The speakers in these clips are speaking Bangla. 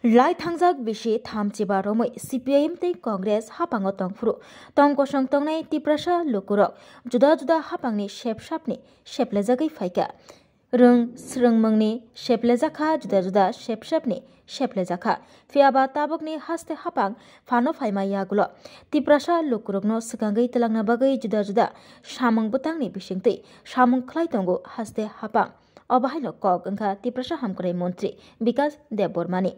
Lai thangjak bisi thamchiba romoi CPIM tei Congress hapango tongfru tongkosong tongnai tiprasa lukurok juda hapangni shepshapni sheplejagui phaika rung srungmungni sheplejaka juda shepshapni sheplejaka phiaba tabukni haste hapang phano phaima yagulo tiprasa lukurokno swkangui telangna bagui juda samung butangni bisingtui samung khlai tongo haste hapang Obahaino kok engka tiprasa hamkrai mantri Bikas Debormani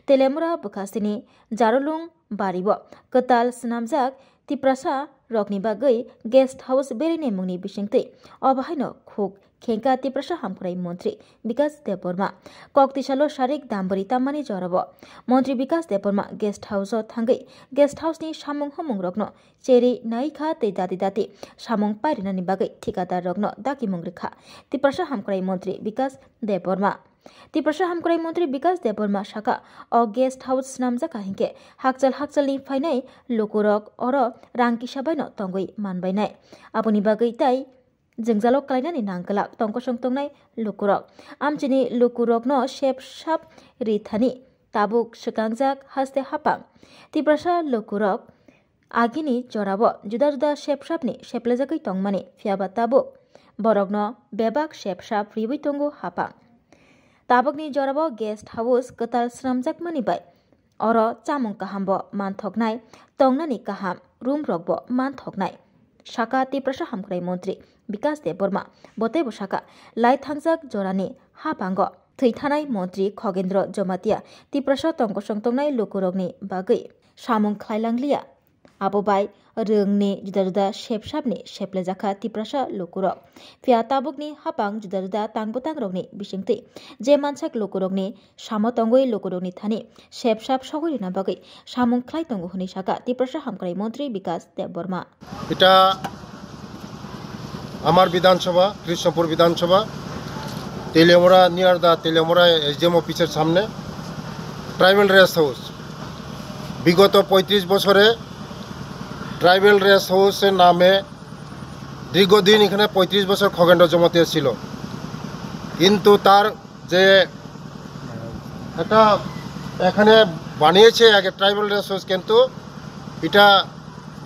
Telemura Bukasini Jarulung Baribo Ketal Senamjak tiprasa rokni bagui guest house berine mungni bisingtui Obahaino khuk Khenka tiprasa hamkrai mantri Bikas Deborma kok tisalo sharik dambari tamani jorabo Mantri Bikas Deborma guest house o thangai guest house ni samung homung rokno cheri naikha tei dati samung pairinani bagai ठिकादार रग्न दाकी मुंग्रिखा Tiprasa हामक्राई मन्त्री विकास देबबर्मा तिप्रसा हामक्राई मन्त्री विकास देबबर्मा शाखा अ गेस्ट हाउस नामजाका हिंके हाकचलनि फाइनाय लोकुरक अर रांकी साबायनो तंगै मानबायनाय आबुनि बागै ताई जोंजालो कलायनानि नांगला तंकसं तंनाय लोकुरक आमचिनि लोकुरकनो शेप साप रिथानि ताबुक सुकांजाक हास्ते हापां तिप्रसा लोकुरक Agini jorabo juda shepshapni sheplejagui tongmani phiaba tabuk borogno bebak shepshap ribui tongo hapang tabukni jorabo guest house ketal sramjakmani bai oro chamung kahambo manthoknai tongnani kaham room rokbo manthoknai shaka tiprasa hamkrai mantri Bikas Deborma botebo shaka lai thangjak jorani hapango thaitanai mantri Khogendro Jomatia tiprasa tongkosong tongnai lokurokni bagui samung khlailanglia Abobai rungni juda shepshapni sheplejaka tiprasa lokurok phia tabukni hapang juda tangbutang rokni bisingtui je mansak lokurokni samotongoi lokurokni thani shepshap sogorina bagai samung khlai tongo huni saka tiprasa hamkrai mantri Bikas Deborma এটা আমার বিধানসভা কৃষ্ণপুর বিধানসভা তেলিয়ামুড়া নিয়ার দা তেলিয়ামুড়া এসডিএম অফিসের সামনে ট্রাইবাল রেস্ট হাউস বিগত 35 বছরে ট্রাইবেল রেস্ট হাউসের নামে দীর্ঘদিন এখানে 35 বছর খগেন্দ্র জমাতিয়া ছিল কিন্তু তার যে এটা এখানে বানিয়েছে আগে ট্রাইবেল রেস্ট হাউস কিন্তু এটা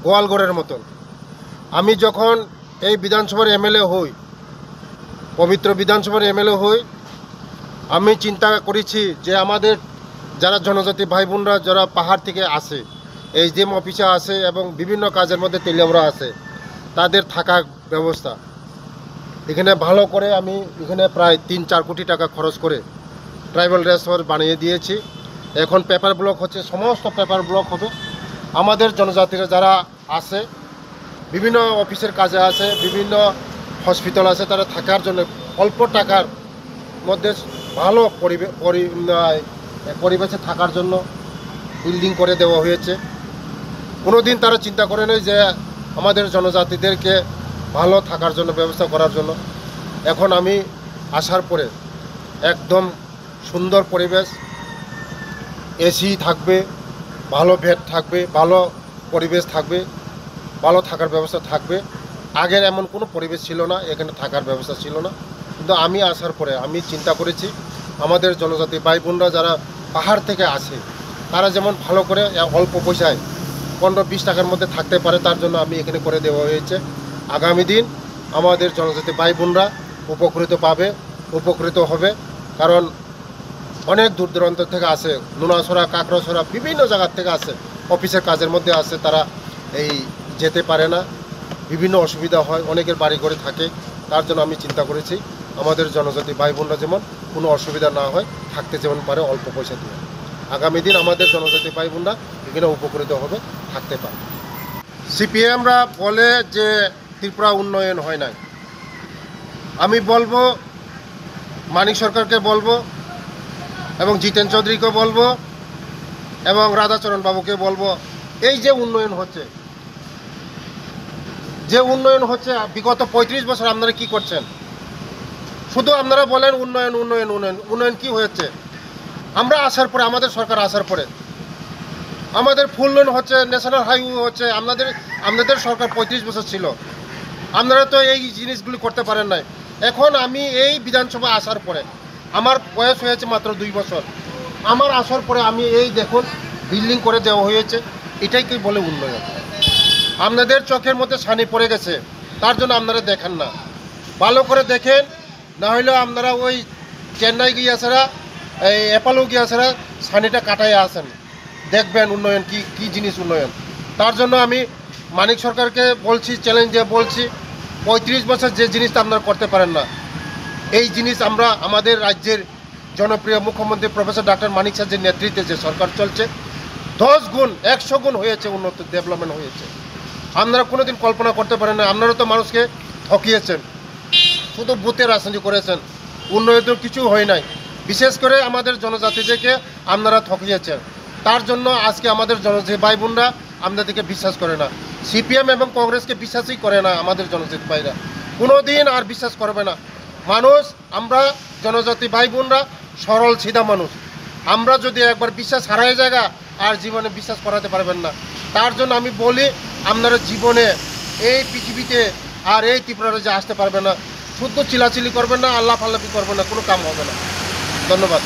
গোয়ালঘরের মতন আমি যখন এই বিধানসভার এমএলএ হই পবিত্র বিধানসভার এমএলএ হই আমি চিন্তা করেছি যে আমাদের যারা জনজাতি ভাই বোনরা যারা পাহাড় থেকে আসে এসডিএম অফিসে আসে এবং বিভিন্ন কাজের মধ্যে তেলিয়ামুড়া আসে তাদের থাকার ব্যবস্থা এখানে ভালো করে আমি এখানে প্রায় 3-4 কোটি টাকা খরচ করে ট্রাইবাল রেস্ট হাউস বানিয়ে দিয়েছি এখন পেপার ব্লক হচ্ছে সমস্ত পেপার ব্লক হবে আমাদের জনজাতিরা যারা আসে বিভিন্ন অফিসের কাজে আসে বিভিন্ন হসপিটাল আছে তারা থাকার জন্য অল্প টাকার মধ্যে ভালো পরিবেশে থাকার জন্য বিল্ডিং করে দেওয়া হয়েছে কোনোদিন তারা চিন্তা করে নাই যে আমাদের জনজাতিদেরকে ভালো থাকার জন্য ব্যবস্থা করার জন্য এখন আমি আসার পরে একদম সুন্দর পরিবেশ এসি থাকবে ভালো বেড থাকবে ভালো পরিবেশ থাকবে ভালো থাকার ব্যবস্থা থাকবে আগের এমন কোনো পরিবেশ ছিল না এখানে থাকার ব্যবস্থা ছিল না কিন্তু আমি আসার পরে আমি চিন্তা করেছি আমাদের জনজাতি ভাই বোনরা যারা পাহাড় থেকে আসে তারা যেমন ভালো করে অল্প পয়সায় 15-20 টাকার মধ্যে থাকতে পারে তার জন্য আমি এখানে করে দেওয়া হয়েছে আগামী দিন আমাদের জনজাতি ভাই বোনরা উপকৃত হবে কারণ অনেক দূর দূরান্ত থেকে আসে নুনাছড়া কাকড়াছড়া বিভিন্ন জায়গা থেকে আসে অফিসের কাজের মধ্যে আসে তারা এই যেতে পারে না বিভিন্ন অসুবিধা হয় অনেকের বাড়ি ঘরে থাকে তার জন্য আমি চিন্তা করেছি আমাদের জনজাতি ভাই বোনরা যেমন কোনো অসুবিধা না হয় থাকতে যেমন পারে অল্প পয়সা দিয়ে আগামী দিন আমাদের জনজাতি ভাই বোনরা এখানে উপকৃত হবে থাকতে পারে সিপিএমরা বলে যে ত্রিপুরা উন্নয়ন হয় নাই আমি বলবো মানিক সরকারকে বলবো এবং জিতেন চৌধুরীকে বলবো এবং রাধাচরণ বাবুকে বলবো এই যে উন্নয়ন হচ্ছে বিগত 35 বছর আপনারা কি করছেন শুধু আপনারা বলেন উন্নয়ন কি হয়েছে আমরা আসার পরে আমাদের সরকার আসার পরে আমাদের ফুল লেন হচ্ছে ন্যাশনাল হাইওয়ে হচ্ছে আপনাদের সরকার 35 বছর ছিল আপনারা তো এই জিনিসগুলি করতে পারেন নাই এখন আমি এই বিধানসভা আসার পরে আমার বয়স হয়েছে মাত্র 2 বছর আমার আসার পরে আমি এই দেখুন বিল্ডিং করে দেওয়া হয়েছে, এটাই কি বলে উন্নয়ন? আপনাদের চোখের মধ্যে ছানি পড়ে গেছে, তার জন্য আপনারা দেখেন না, ভালো করে দেখেন, না হলেও আপনারা ওই চেন্নাই গিয়া ছাড়া এই অ্যাপালো গিয়া ছাড়া ছানিটা কাটাই আসেন, দেখবেন উন্নয়ন কি জিনিস উন্নয়ন। তার জন্য আমি মানিক সরকারকে বলছি, চ্যালেঞ্জ দিয়ে বলছি, 35 বছর যে জিনিসটা আপনারা করতে পারেন না, এই জিনিস আমরা আমাদের রাজ্যের জনপ্রিয় মুখ্যমন্ত্রী প্রফেসর ডক্টর মানিক স্যারের নেতৃত্বে যে সরকার চলছে 10 গুণ 100 গুণ হয়েছে, উন্নত ডেভেলপমেন্ট হয়েছে। আপনারা কোনোদিন কল্পনা করতে পারেন না, আপনারা তো মানুষকে ঠকিয়েছেন, শুধু বুথে রাজনীতি করেছেন, উন্নয়ন তো কিছু হয় নাই। বিশেষ করে আমাদের জনজাতিদেরকে আপনারা ঠকিয়েছেন, তার জন্য আজকে আমাদের জনজাতি ভাই বোনরা আপনাদেরকে বিশ্বাস করে না, সিপিএম এবং কংগ্রেসকে বিশ্বাসই করে না। আমাদের জনজাতি ভাইরা কোনো দিন আর বিশ্বাস করবে না। মানুষ আমরা জনজাতি ভাই বোনরা সরল সিধা মানুষ, আমরা যদি একবার বিশ্বাস হারায় জায়গা আর জীবনে বিশ্বাস করাতে পারবেন না। তার জন্য আমি বলি আপনারা জীবনে এই পৃথিবীতে আর এই ত্রিপুরাতে আসতে পারবেন না, শুদ্ধ চিলাচিলি করবেন না, আল্লাহ ফাল্লাফি করবেন না, কোনো কাম হবে না। ধন্যবাদ।